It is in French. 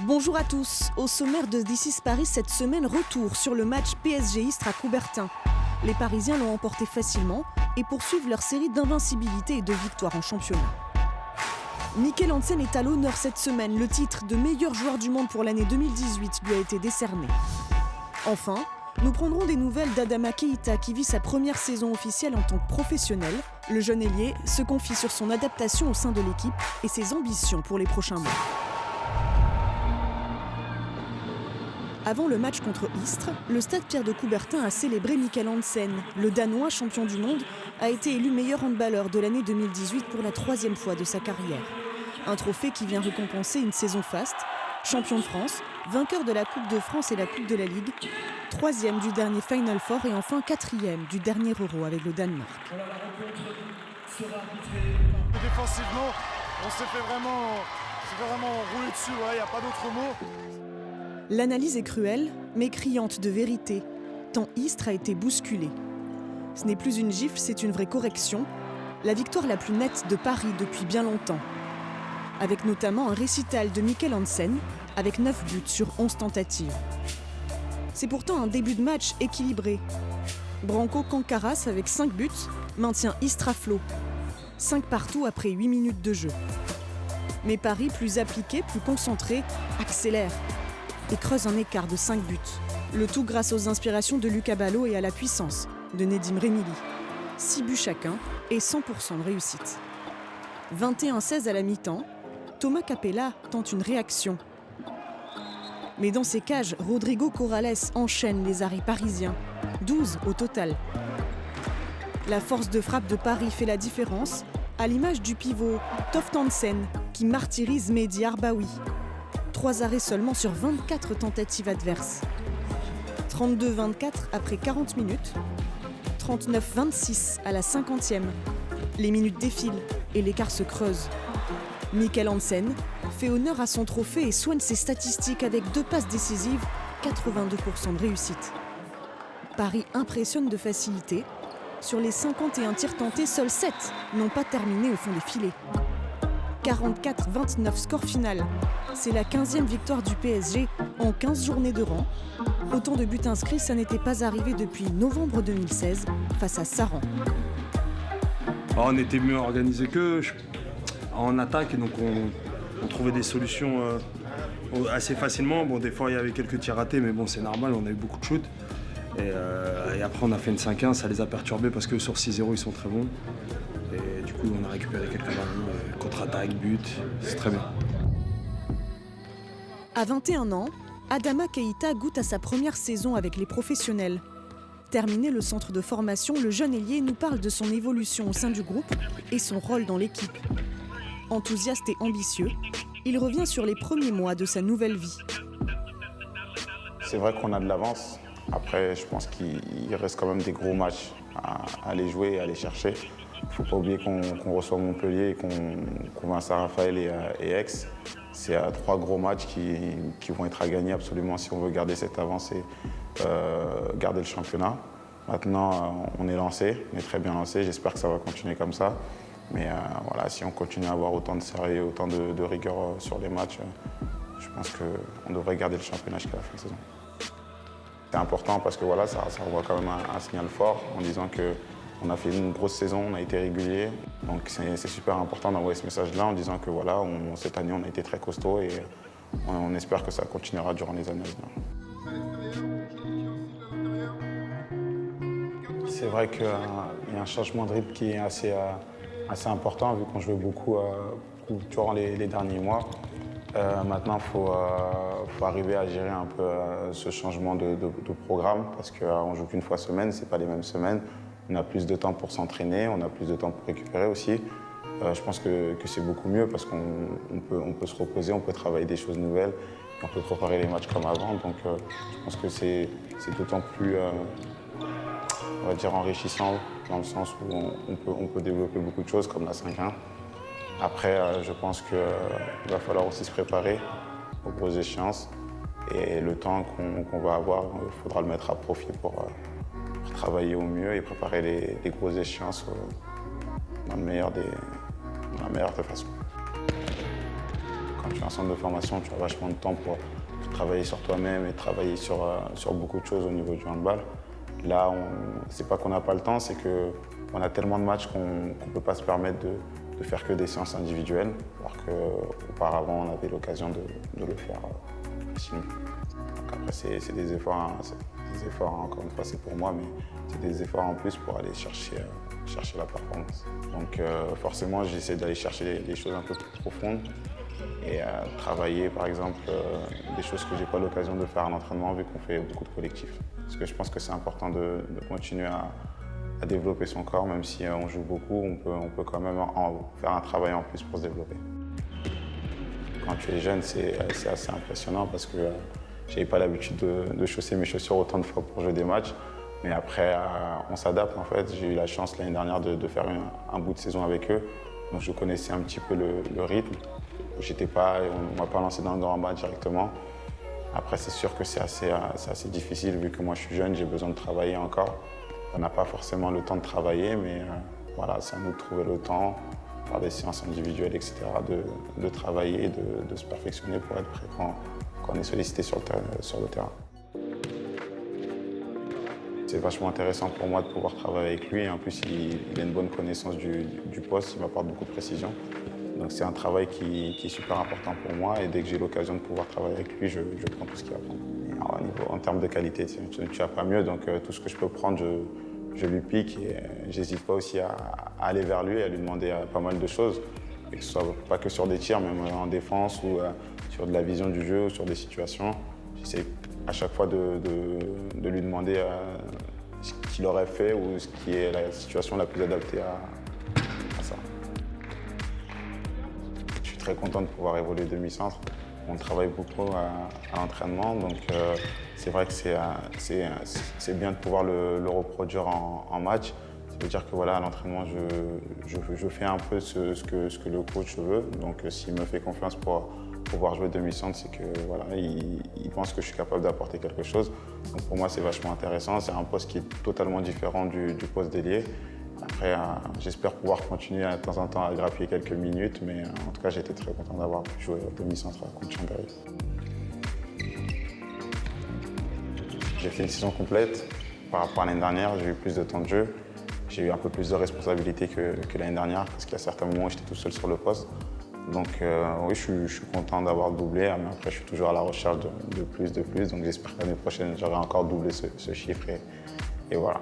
Bonjour à tous. Au sommaire de This is Paris cette semaine, retour sur le match PSG Istres à Coubertin. Les Parisiens l'ont emporté facilement et poursuivent leur série d'invincibilité et de victoires en championnat. Mikkel Hansen est à l'honneur cette semaine. Le titre de meilleur joueur du monde pour l'année 2018 lui a été décerné. Enfin, nous prendrons des nouvelles d'Adama Keïta qui vit sa première saison officielle en tant que professionnel. Le jeune ailier se confie sur son adaptation au sein de l'équipe et ses ambitions pour les prochains mois. Avant le match contre Istres, le stade Pierre de Coubertin a célébré Mikkel Hansen. Le Danois, champion du monde, a été élu meilleur handballeur de l'année 2018 pour la 3e fois de sa carrière. Un trophée qui vient récompenser une saison faste, champion de France, vainqueur de la Coupe de France et la Coupe de la Ligue, 3e du dernier Final Four et enfin 4e du dernier Euro avec le Danemark. Défensivement, on s'est fait vraiment rouler dessus, il n'y a pas d'autre mot. L'analyse est cruelle, mais criante de vérité, tant Istres a été bousculé. Ce n'est plus une gifle, c'est une vraie correction. La victoire la plus nette de Paris depuis bien longtemps. Avec notamment un récital de Mikkel Hansen, avec 9 buts sur 11 tentatives. C'est pourtant un début de match équilibré. Branko Kankaras, avec 5 buts, maintient Istres à flot. 5 partout après 8 minutes de jeu. Mais Paris, plus appliqué, plus concentré, accélère et creuse un écart de 5 buts. Le tout grâce aux inspirations de Lucas Ballot et à la puissance de Nedim Remili. 6 buts chacun et 100% de réussite. 21-16 à la mi-temps, Thomas Capella tente une réaction. Mais dans ses cages, Rodrigo Corrales enchaîne les arrêts parisiens. 12 au total. La force de frappe de Paris fait la différence, à l'image du pivot Toft Hansen qui martyrise Mehdi Arbaoui. 3 arrêts seulement sur 24 tentatives adverses. 32-24 après 40 minutes. 39-26 à la 50e. Les minutes défilent et l'écart se creuse. Mikkel Hansen fait honneur à son trophée et soigne ses statistiques avec 2 passes décisives, 82% de réussite. Paris impressionne de facilité. Sur les 51 tirs tentés, seuls 7 n'ont pas terminé au fond des filets. 44-29 score final. C'est la 15e victoire du PSG en 15 journées de rang. Autant de buts inscrits, ça n'était pas arrivé depuis novembre 2016 face à Saran. On était mieux organisé qu'eux en attaque et donc on trouvait des solutions assez facilement. Bon, des fois il y avait quelques tirs ratés, mais bon c'est normal, on a eu beaucoup de shoots. Et après on a fait une 5-1, ça les a perturbés parce que sur 6-0 ils sont très bons. Et du coup on a récupéré quelques ballons, contre-attaque, but, c'est très bien. À 21 ans, Adama Keïta goûte à sa première saison avec les professionnels. Terminé le centre de formation, le jeune ailier nous parle de son évolution au sein du groupe et son rôle dans l'équipe. Enthousiaste et ambitieux, il revient sur les premiers mois de sa nouvelle vie. C'est vrai qu'on a de l'avance. Après, je pense qu'il reste quand même des gros matchs à aller jouer et à aller chercher. Il ne faut pas oublier qu'on reçoit Montpellier et qu'on va à Saint-Raphaël et Aix. C'est 3 gros matchs qui vont être à gagner absolument si on veut garder cette avance et garder le championnat. Maintenant, on est lancé, on est très bien lancé. J'espère que ça va continuer comme ça. Mais voilà, si on continue à avoir autant de sérieux, autant de rigueur sur les matchs, je pense qu'on devrait garder le championnat jusqu'à la fin de saison. C'est important parce que voilà, ça envoie quand même un signal fort en disant qu'on a fait une grosse saison, on a été régulier. Donc c'est super important d'envoyer ce message-là en disant que voilà, cette année on a été très costaud et on espère que ça continuera durant les années à venir. C'est vrai qu'il y a un changement de rythme qui est assez important vu qu'on jouait beaucoup durant les derniers mois. Maintenant, il faut arriver à gérer un peu ce changement de programme parce qu'on ne joue qu'une fois semaine, ce n'est pas les mêmes semaines. On a plus de temps pour s'entraîner, on a plus de temps pour récupérer aussi. Je pense que c'est beaucoup mieux parce qu'on peut se reposer, on peut travailler des choses nouvelles, on peut préparer les matchs comme avant. Donc je pense que c'est d'autant plus on va dire enrichissant dans le sens où on peut développer beaucoup de choses comme la 5-1. Après, je pense qu'il va falloir aussi se préparer aux grosses échéances et le temps qu'on va avoir, il faudra le mettre à profit pour travailler au mieux et préparer les grosses échéances dans la meilleure des façons. quand tu es en centre de formation, tu as vachement de temps pour travailler sur toi-même et travailler sur beaucoup de choses au niveau du handball. Là, c'est pas qu'on n'a pas le temps, c'est qu'on a tellement de matchs qu'on ne peut pas se permettre de faire que des séances individuelles, alors qu'auparavant, on avait l'occasion de le faire facilement. Donc après, c'est des efforts, encore une fois, c'est pour moi, mais c'est des efforts en plus pour aller chercher la performance. Donc forcément, j'essaie d'aller chercher des choses un peu plus profondes et travailler, par exemple, des choses que je n'ai pas l'occasion de faire en entraînement vu qu'on fait beaucoup de collectifs. Parce que je pense que c'est important de continuer à développer son corps, même si on joue beaucoup, on peut quand même faire un travail en plus pour se développer. Quand tu es jeune, c'est assez impressionnant parce que je n'avais pas l'habitude de chausser mes chaussures autant de fois pour jouer des matchs. Mais après, on s'adapte en fait. J'ai eu la chance l'année dernière de faire un bout de saison avec eux. Donc je connaissais un petit peu le rythme. On ne m'a pas lancé dans le grand bain directement. Après, c'est sûr que c'est assez difficile vu que moi je suis jeune, j'ai besoin de travailler encore. On n'a pas forcément le temps de travailler, mais voilà, c'est à nous de trouver le temps, faire des séances individuelles, etc., de travailler, de se perfectionner pour être prêt quand on est sollicité sur le terrain. C'est vachement intéressant pour moi de pouvoir travailler avec lui. En plus, il a une bonne connaissance du poste, il m'apporte beaucoup de précision. Donc c'est un travail qui est super important pour moi et dès que j'ai l'occasion de pouvoir travailler avec lui, je prends tout ce qu'il apprend. En termes de qualité, tu n'as pas mieux, donc tout ce que je peux prendre, je lui pique et j'hésite pas aussi à aller vers lui et à lui demander pas mal de choses. Et que ce soit pas que sur des tirs, même en défense ou sur de la vision du jeu ou sur des situations. J'essaie à chaque fois de lui demander ce qu'il aurait fait ou ce qui est la situation la plus adaptée à ça. Je suis très content de pouvoir évoluer demi-centre. On travaille beaucoup à l'entraînement, donc c'est vrai que c'est bien de pouvoir le reproduire en match. Ça veut dire que voilà, à l'entraînement, je fais un peu ce que le coach veut. Donc s'il me fait confiance pour pouvoir jouer demi-centre, c'est que voilà, il pense que je suis capable d'apporter quelque chose. Donc pour moi, c'est vachement intéressant. C'est un poste qui est totalement différent du poste d'ailier. Après, j'espère pouvoir continuer de temps en temps à grappiller quelques minutes, mais en tout cas, j'ai été très content d'avoir pu jouer demi-centre contre Chambéry. J'ai fait une saison complète. Par rapport à l'année dernière, j'ai eu plus de temps de jeu. J'ai eu un peu plus de responsabilités que l'année dernière, parce qu'il y a certains moments où j'étais tout seul sur le poste. Donc oui, je suis content d'avoir doublé, mais après, je suis toujours à la recherche de plus. Donc j'espère que l'année prochaine, j'aurai encore doublé ce chiffre et voilà.